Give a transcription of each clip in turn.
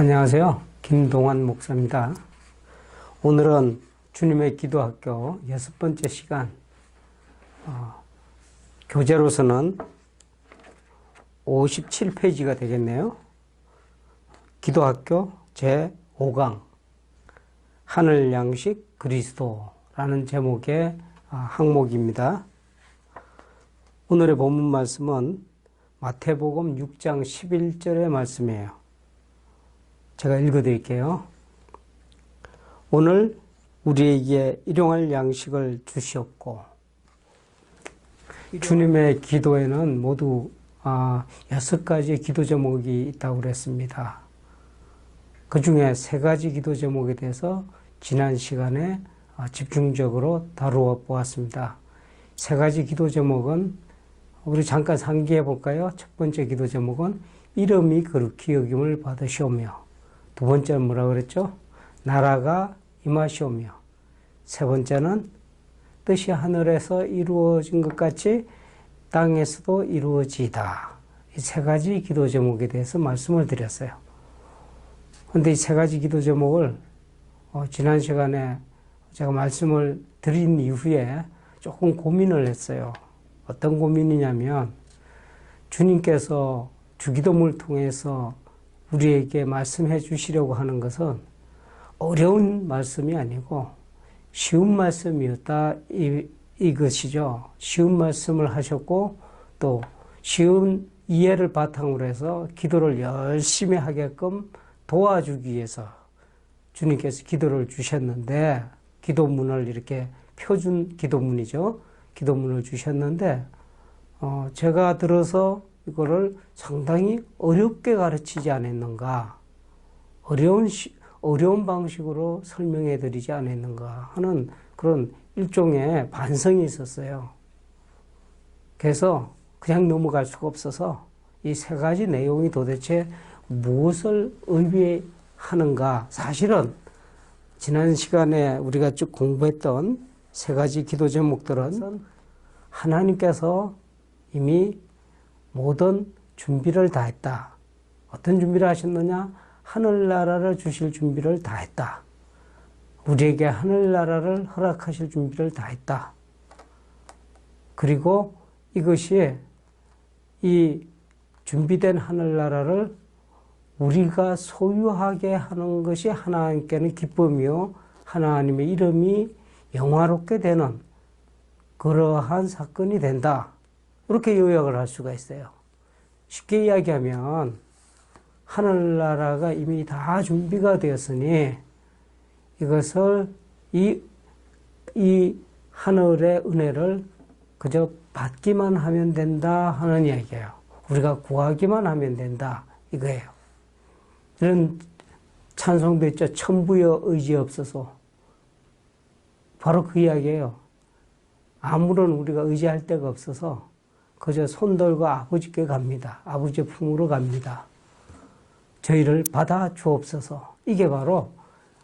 안녕하세요. 김동환 목사입니다. 오늘은 주님의 기도학교 6번째 시간, 교재로서는 57페이지가 되겠네요. 기도학교 제5강 하늘 양식 그리스도라는 제목의 항목입니다. 오늘의 본문 말씀은 마태복음 6장 11절의 말씀이에요. 제가 읽어드릴게요. 오늘 우리에게 일용할 양식을 주시옵고. 주님의 기도에는 모두 6가지의 기도 제목이 있다고 그랬습니다. 그 중에 3가지 기도 제목에 대해서 지난 시간에 집중적으로 다루어 보았습니다. 3가지 기도 제목은 우리 잠깐 상기해 볼까요? 첫 번째 기도 제목은 이름이 거룩히 여김을 받으시오며, 두 번째는 뭐라 그랬죠? 나라가 임하시오며, 세 번째는 뜻이 하늘에서 이루어진 것 같이 땅에서도 이루어지이다. 이 3가지 기도 제목에 대해서 말씀을 드렸어요. 그런데 이 3가지 기도 제목을 지난 시간에 제가 말씀을 드린 이후에 조금 고민을 했어요. 어떤 고민이냐면, 주님께서 주기도문을 통해서 우리에게 말씀해 주시려고 하는 것은 어려운 말씀이 아니고 쉬운 말씀이었다, 이것이죠. 쉬운 말씀을 하셨고 또 쉬운 이해를 바탕으로 해서 기도를 열심히 하게끔 도와주기 위해서 주님께서 기도를 주셨는데, 기도문을 이렇게 표준 기도문이죠. 기도문을 주셨는데 제가 들어서 이거를 상당히 어렵게 가르치지 않았는가, 어려운 방식으로 설명해 드리지 않았는가 하는 그런 일종의 반성이 있었어요. 그래서 그냥 넘어갈 수가 없어서 이 3가지 내용이 도대체 무엇을 의미하는가, 사실은 지난 시간에 우리가 쭉 공부했던 3가지 기도 제목들은 하나님께서 이미 모든 준비를 다 했다. 어떤 준비를 하셨느냐? 하늘나라를 주실 준비를 다 했다. 우리에게 하늘나라를 허락하실 준비를 다 했다. 그리고 이것이, 이 준비된 하늘나라를 우리가 소유하게 하는 것이 하나님께는 기쁨이요, 하나님의 이름이 영화롭게 되는 그러한 사건이 된다. 이렇게 요약을 할 수가 있어요. 쉽게 이야기하면 하늘나라가 이미 다 준비가 되었으니 이것을 이 하늘의 은혜를 그저 받기만 하면 된다 하는 이야기예요. 우리가 구하기만 하면 된다 이거예요. 이런 찬송도 있죠. 천부여 의지없어서. 바로 그 이야기예요. 아무런 우리가 의지할 데가 없어서 그저 손 들고 아버지께 갑니다. 아버지의 품으로 갑니다. 저희를 받아 주옵소서. 이게 바로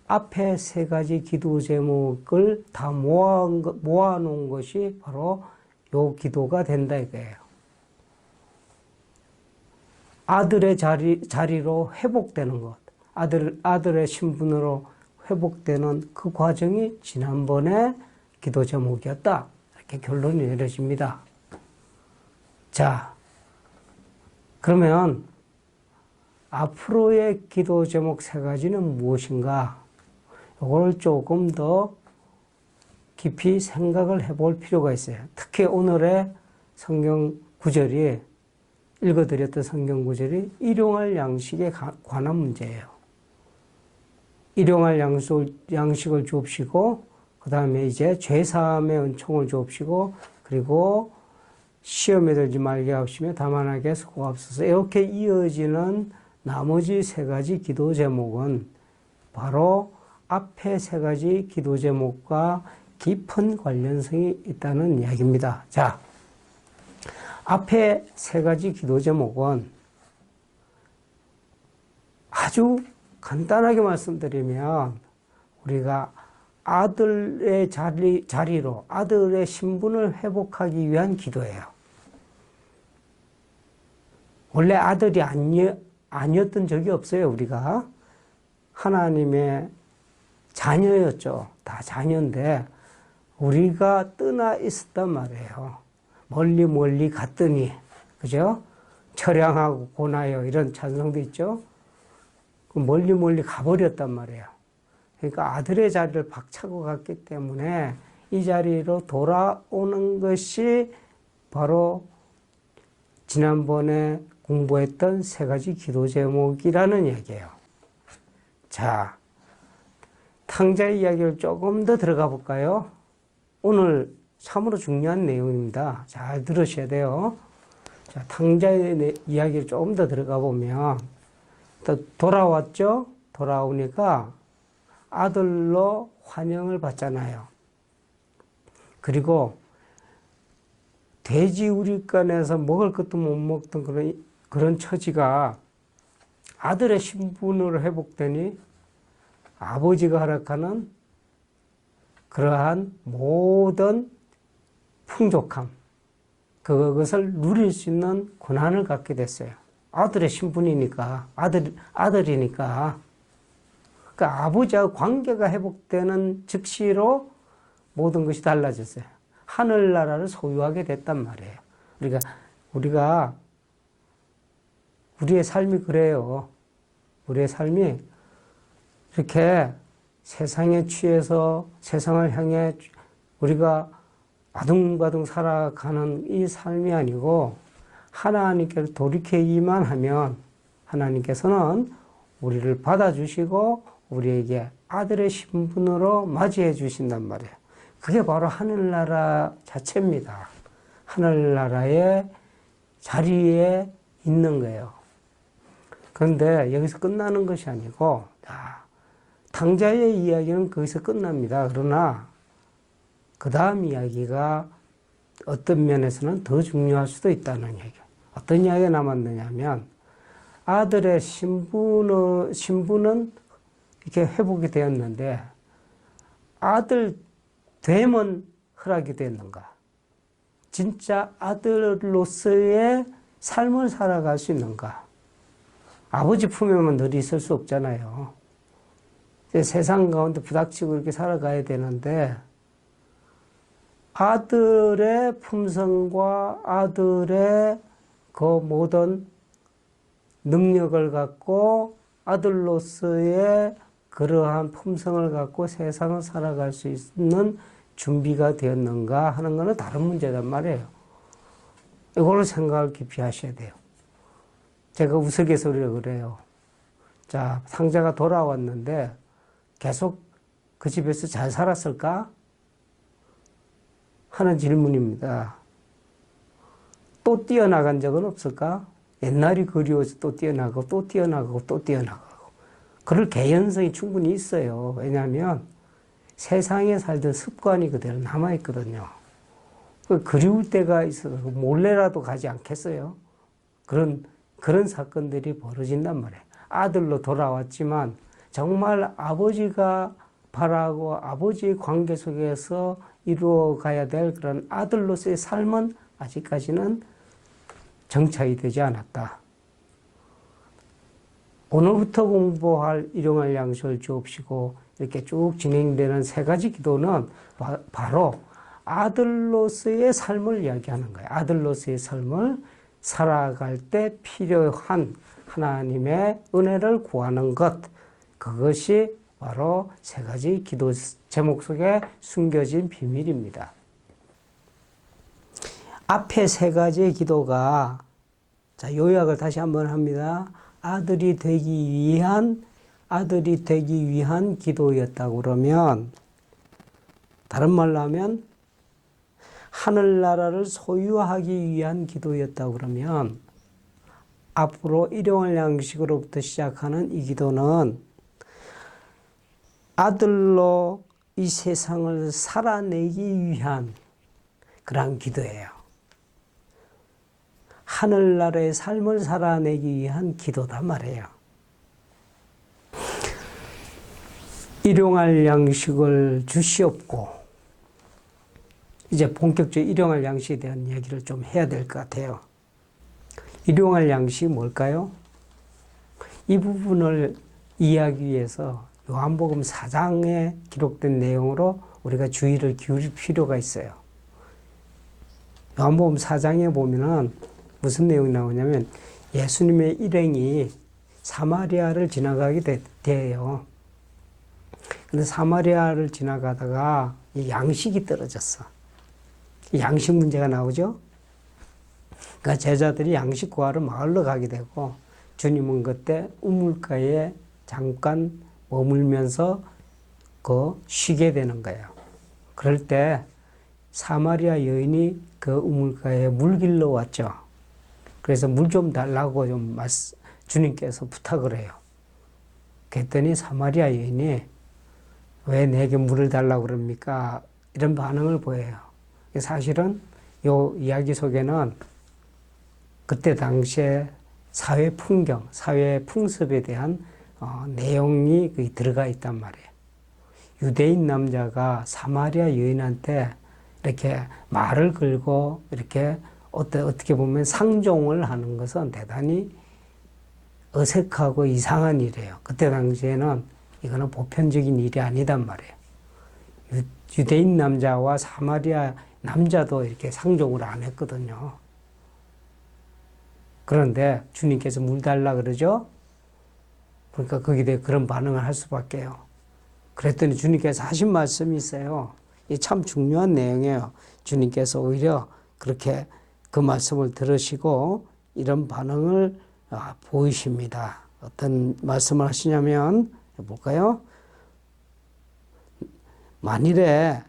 앞에 3가지 기도 제목을 다 모아놓은 것이 바로 요 기도가 된다 이거예요. 아들의 자리로 회복되는 것, 아들의 신분으로 회복되는 그 과정이 지난번에 기도 제목이었다. 이렇게 결론이 내려집니다. 자, 그러면 앞으로의 기도 제목 3가지는 무엇인가? 이걸 조금 더 깊이 생각을 해볼 필요가 있어요. 특히 오늘의 성경 구절이, 읽어드렸던 성경 구절이 일용할 양식에 관한 문제예요. 일용할 양식을 주옵시고, 그 다음에 이제 죄사함의 은총을 주옵시고, 그리고 시험에 들지 말게 하시며 다만하게 수고하옵소서. 이렇게 이어지는 나머지 3가지 기도 제목은 바로 앞에 3가지 기도 제목과 깊은 관련성이 있다는 이야기입니다. 자, 앞에 3가지 기도 제목은 아주 간단하게 말씀드리면 우리가 아들의 자리로 아들의 신분을 회복하기 위한 기도예요. 원래 아들이 아니었던 적이 없어요, 우리가. 하나님의 자녀였죠. 다 자녀인데 우리가 떠나 있었단 말이에요. 멀리 멀리 갔더니, 그죠? 처량하고 고나여 이런 찬송도 있죠. 멀리 멀리 가버렸단 말이에요. 그러니까 아들의 자리를 박차고 갔기 때문에 이 자리로 돌아오는 것이 바로 지난번에 공부했던 세 가지 기도 제목이라는 얘기예요. 자, 탕자의 이야기를 조금 더 들어가 볼까요? 오늘 참으로 중요한 내용입니다. 잘 들으셔야 돼요. 자, 탕자의 이야기를 조금 더 들어가 보면, 또 돌아왔죠? 돌아오니까 아들로 환영을 받잖아요. 그리고 돼지 우리간에서 먹을 것도 못 먹던 그런 처지가 아들의 신분으로 회복되니 아버지가 허락하는 그러한 모든 풍족함, 그것을 누릴 수 있는 권한을 갖게 됐어요. 아들의 신분이니까, 아들이니까. 그러니까 아버지와 관계가 회복되는 즉시로 모든 것이 달라졌어요. 하늘나라를 소유하게 됐단 말이에요. 우리의 삶이 그래요. 우리의 삶이 이렇게 세상에 취해서 세상을 향해 우리가 아둥바둥 살아가는 이 삶이 아니고 하나님께 돌이키기만 하면 하나님께서는 우리를 받아주시고 우리에게 아들의 신분으로 맞이해 주신단 말이에요. 그게 바로 하늘나라 자체입니다. 하늘나라의 자리에 있는 거예요. 그런데 여기서 끝나는 것이 아니고 탕자의 이야기는 거기서 끝납니다. 그러나 그 다음 이야기가 어떤 면에서는 더 중요할 수도 있다는 얘기예요. 어떤 이야기가 남았느냐면 아들의 신분은 이렇게 회복이 되었는데 아들 됨은 허락이 됐는가? 진짜 아들로서의 삶을 살아갈 수 있는가? 아버지 품에만 늘 있을 수 없잖아요. 세상 가운데 부닥치고 이렇게 살아가야 되는데 아들의 품성과 아들의 그 모든 능력을 갖고 아들로서의 그러한 품성을 갖고 세상을 살아갈 수 있는 준비가 되었는가 하는 것은 다른 문제단 말이에요. 이걸로 생각을 깊이 하셔야 돼요. 제가 우스갯소리로 그래요. 자, 탕자가 돌아왔는데 계속 그 집에서 잘 살았을까? 하는 질문입니다. 또 뛰어나간 적은 없을까? 옛날이 그리워서 또 뛰어나가고 또 뛰어나가고 또 뛰어나가고. 그럴 개연성이 충분히 있어요. 왜냐하면 세상에 살던 습관이 그대로 남아있거든요. 그리울 때가 있어서 몰래라도 가지 않겠어요? 그런 사건들이 벌어진단 말이에요. 아들로 돌아왔지만 정말 아버지가 바라고 아버지의 관계 속에서 이루어가야 될 그런 아들로서의 삶은 아직까지는 정착이 되지 않았다. 오늘부터 공부할 일용할 양식을 주옵시고 이렇게 쭉 진행되는 세 가지 기도는 바로 아들로서의 삶을 이야기하는 거예요. 아들로서의 삶을 살아갈 때 필요한 하나님의 은혜를 구하는 것, 그것이 바로 세 가지 기도 제목 속에 숨겨진 비밀입니다. 앞에 세 가지의 기도가, 자, 요약을 다시 한번 합니다. 아들이 되기 위한 기도였다고 그러면, 다른 말로 하면 하늘나라를 소유하기 위한 기도였다고 그러면 앞으로 일용할 양식으로부터 시작하는 이 기도는 아들로 이 세상을 살아내기 위한 그러한 기도예요. 하늘나라의 삶을 살아내기 위한 기도단 말이에요. 일용할 양식을 주시옵고, 이제 본격적으로 일용할 양식에 대한 이야기를 좀 해야 될 것 같아요. 일용할 양식이 뭘까요? 이 부분을 이야기에서 요한복음 4장에 기록된 내용으로 우리가 주의를 기울일 필요가 있어요. 요한복음 4장에 보면은 무슨 내용이 나오냐면 예수님의 일행이 사마리아를 지나가게 돼요. 근데 사마리아를 지나가다가 이 양식이 떨어졌어. 양식 문제가 나오죠. 그러니까 제자들이 양식 구하러 마을로 가게 되고 주님은 그때 우물가에 잠깐 머물면서 쉬게 되는 거예요. 그럴 때 사마리아 여인이 그 우물가에 물 길러 왔죠. 그래서 물 좀 달라고 주님께서 부탁을 해요. 그랬더니 사마리아 여인이 왜 내게 물을 달라고 그럽니까? 이런 반응을 보여요. 사실은 이 이야기 속에는 그때 당시에 사회 풍경, 사회 풍습에 대한 내용이 들어가 있단 말이에요. 유대인 남자가 사마리아 여인한테 이렇게 말을 걸고 이렇게 어떻게 보면 상종을 하는 것은 대단히 어색하고 이상한 일이에요. 그때 당시에는 이거는 보편적인 일이 아니단 말이에요. 유대인 남자와 사마리아 남자도 이렇게 상종을 안 했거든요. 그런데 주님께서 물 달라 그러죠? 그러니까 거기에 대해 그런 반응을 할 수밖에요. 그랬더니 주님께서 하신 말씀이 있어요. 이게 참 중요한 내용이에요. 주님께서 오히려 그렇게 그 말씀을 들으시고 이런 반응을 보이십니다. 어떤 말씀을 하시냐면 볼까요? 만일에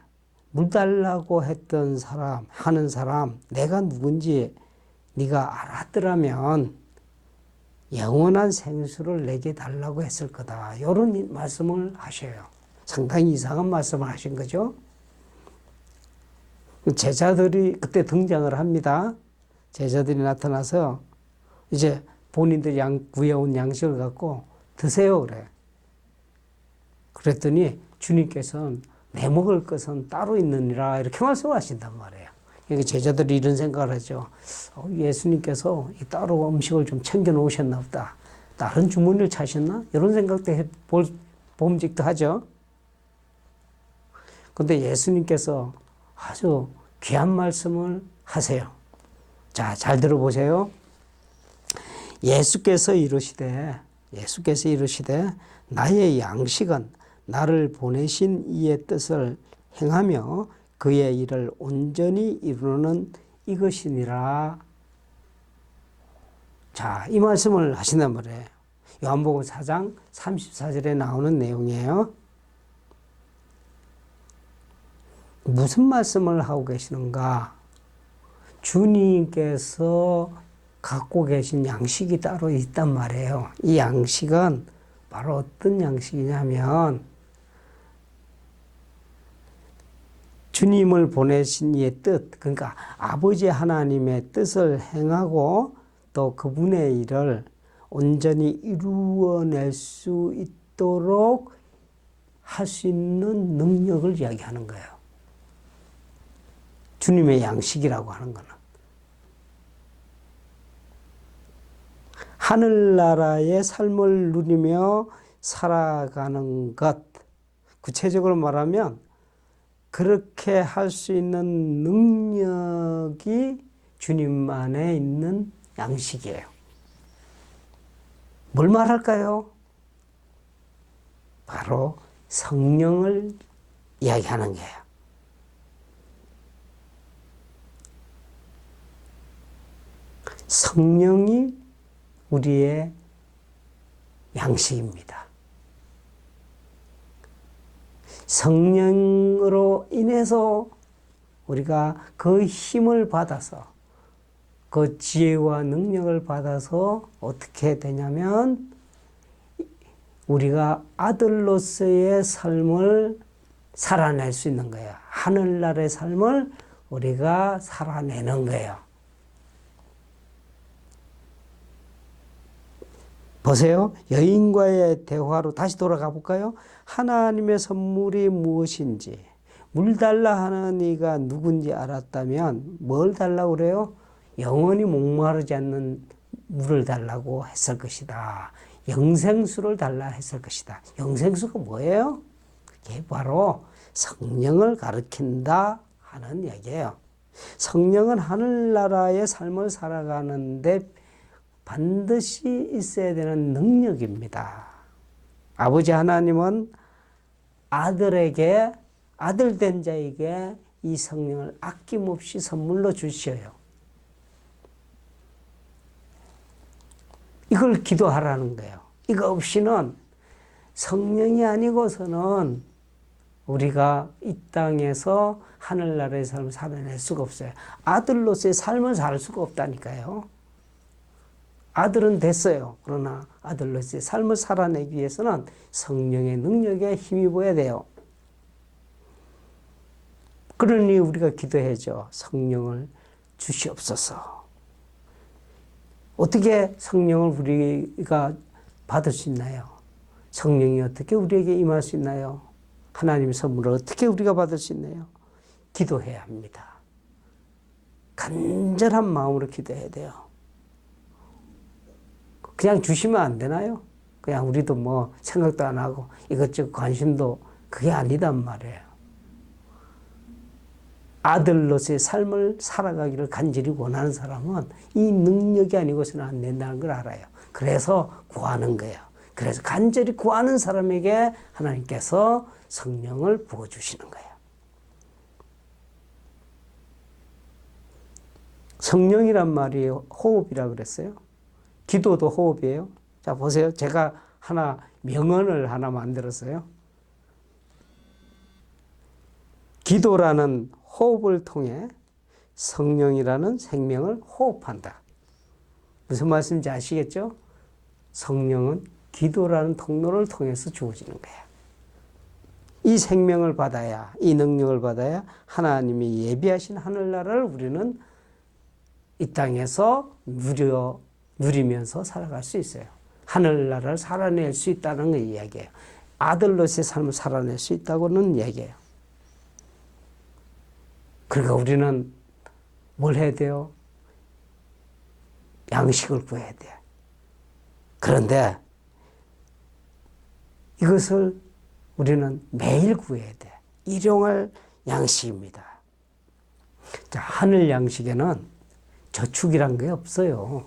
물 달라고 했던 사람, 하는 사람, 내가 누군지 네가 알았더라면 영원한 생수를 내게 달라고 했을 거다. 이런 말씀을 하셔요. 상당히 이상한 말씀을 하신 거죠. 제자들이 그때 등장을 합니다. 제자들이 나타나서 이제 본인들이 구해온 양식을 갖고 드세요 그래. 그랬더니 주님께서는 내 먹을 것은 따로 있느니라 이렇게 말씀하신단 말이에요. 그러니까 제자들이 이런 생각을 하죠. 예수님께서 따로 음식을 좀 챙겨 놓으셨나 보다. 다른 주머니를 차셨나? 이런 생각도 봄직도 하죠. 근데 예수님께서 아주 귀한 말씀을 하세요. 자, 잘 들어보세요. 예수께서 이르시되 나의 양식은 나를 보내신 이의 뜻을 행하며 그의 일을 온전히 이루는 이것이니라. 자, 이 말씀을 하신단 말이에요. 요한복음 4장 34절에 나오는 내용이에요. 무슨 말씀을 하고 계시는가? 주님께서 갖고 계신 양식이 따로 있단 말이에요. 이 양식은 바로 어떤 양식이냐면 주님을 보내신 이의 뜻, 그러니까 아버지 하나님의 뜻을 행하고 또 그분의 일을 온전히 이루어낼 수 있도록 할 수 있는 능력을 이야기하는 거예요. 주님의 양식이라고 하는 거는. 하늘나라의 삶을 누리며 살아가는 것, 구체적으로 말하면 그렇게 할 수 있는 능력이 주님 안에 있는 양식이에요. 뭘 말할까요? 바로 성령을 이야기하는 거예요. 성령이 우리의 양식입니다. 성령으로 인해서 우리가 그 힘을 받아서 그 지혜와 능력을 받아서 어떻게 되냐면 우리가 아들로서의 삶을 살아낼 수 있는 거예요. 하늘나라의 삶을 우리가 살아내는 거예요. 보세요. 여인과의 대화로 다시 돌아가 볼까요? 하나님의 선물이 무엇인지, 물 달라 하는 이가 누군지 알았다면 뭘 달라고 그래요? 영원히 목마르지 않는 물을 달라고 했을 것이다. 영생수를 달라 했을 것이다. 영생수가 뭐예요? 그게 바로 성령을 가리킨다 하는 얘기예요. 성령은 하늘나라의 삶을 살아가는데 반드시 있어야 되는 능력입니다. 아버지 하나님은 아들에게, 아들된 자에게 이 성령을 아낌없이 선물로 주셔요. 이걸 기도하라는 거예요. 이거 없이는 성령이 아니고서는 우리가 이 땅에서 하늘나라의 삶을 살아낼 수가 없어요. 아들로서의 삶을 살 수가 없다니까요. 아들은 됐어요. 그러나 아들로서의 삶을 살아내기 위해서는 성령의 능력에 힘입어야 돼요. 그러니 우리가 기도해야죠. 성령을 주시옵소서. 어떻게 성령을 우리가 받을 수 있나요? 성령이 어떻게 우리에게 임할 수 있나요? 하나님의 선물을 어떻게 우리가 받을 수 있나요? 기도해야 합니다. 간절한 마음으로 기도해야 돼요. 그냥 주시면 안 되나요? 그냥 우리도 뭐 생각도 안 하고 이것저것 관심도 그게 아니단 말이에요. 아들로서의 삶을 살아가기를 간절히 원하는 사람은 이 능력이 아니고서는 안 된다는 걸 알아요. 그래서 구하는 거예요. 그래서 간절히 구하는 사람에게 하나님께서 성령을 부어주시는 거예요. 성령이란 말이 호흡이라 그랬어요. 기도도 호흡이에요. 자, 보세요. 제가 명언을 하나 만들었어요. 기도라는 호흡을 통해 성령이라는 생명을 호흡한다. 무슨 말씀인지 아시겠죠? 성령은 기도라는 통로를 통해서 주어지는 거예요. 이 생명을 받아야, 이 능력을 받아야 하나님이 예비하신 하늘나라를 우리는 이 땅에서 누리면서 살아갈 수 있어요. 하늘나라를 살아낼 수 있다는 거 이야기예요. 아들로서의 삶을 살아낼 수 있다고는 얘기해요. 그러니까 우리는 뭘 해야 돼요? 양식을 구해야 돼요. 그런데 이것을 우리는 매일 구해야 돼. 일용할 양식입니다. 자, 하늘 양식에는 저축이란 게 없어요.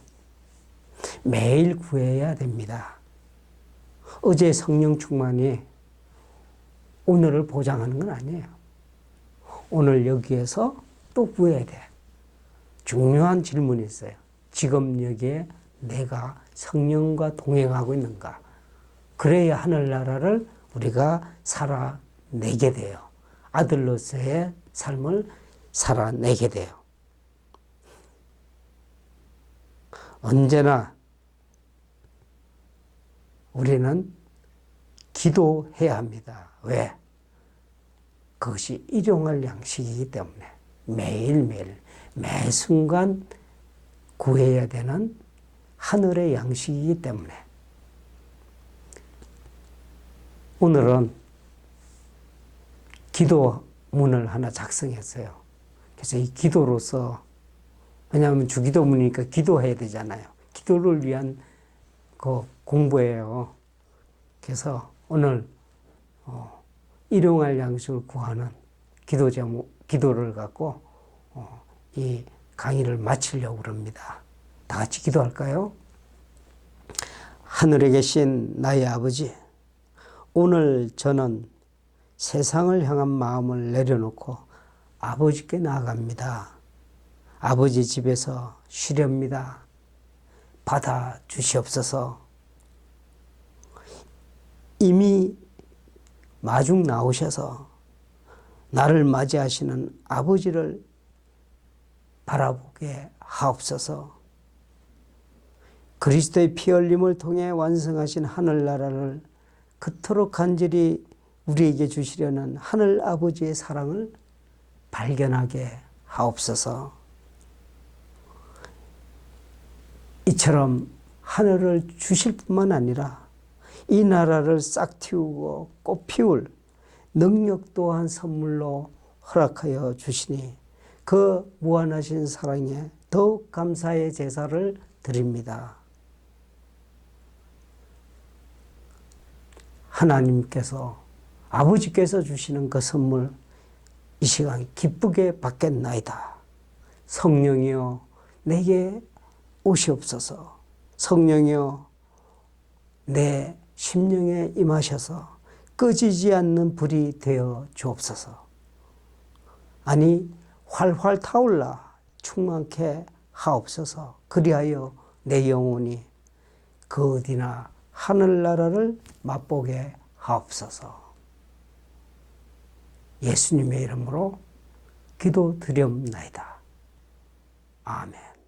매일 구해야 됩니다. 어제 성령 충만이 오늘을 보장하는 건 아니에요. 오늘 여기에서 또 구해야 돼. 중요한 질문이 있어요. 지금 여기에 내가 성령과 동행하고 있는가? 그래야 하늘나라를 우리가 살아내게 돼요. 아들로서의 삶을 살아내게 돼요. 언제나 우리는 기도해야 합니다. 왜? 그것이 일용할 양식이기 때문에 매일매일 매 순간 구해야 되는 하늘의 양식이기 때문에 오늘은 기도문을 하나 작성했어요. 그래서 이 기도로서 왜냐하면 주기도문이니까 기도해야 되잖아요. 기도를 위한 그 공부예요. 그래서 오늘 일용할 양식을 구하는 기도를 갖고 이 강의를 마치려고 합니다. 다 같이 기도할까요? 하늘에 계신 나의 아버지, 오늘 저는 세상을 향한 마음을 내려놓고 아버지께 나아갑니다. 아버지 집에서 쉬렵니다. 받아 주시옵소서. 이미 마중 나오셔서 나를 맞이하시는 아버지를 바라보게 하옵소서. 그리스도의 피 흘림을 통해 완성하신 하늘나라를 그토록 간절히 우리에게 주시려는 하늘 아버지의 사랑을 발견하게 하옵소서. 이처럼 하늘을 주실 뿐만 아니라 이 나라를 싹 틔우고 꽃 피울 능력 또한 선물로 허락하여 주시니 그 무한하신 사랑에 더욱 감사의 제사를 드립니다. 하나님께서 아버지께서 주시는 그 선물 이 시간 기쁘게 받겠나이다. 성령이여 내게 오시옵소서. 성령이여 내 심령에 임하셔서 꺼지지 않는 불이 되어 주옵소서. 아니 활활 타올라 충만케 하옵소서. 그리하여 내 영혼이 그 어디나 하늘나라를 맛보게 하옵소서. 예수님의 이름으로 기도드리옵나이다. 아멘.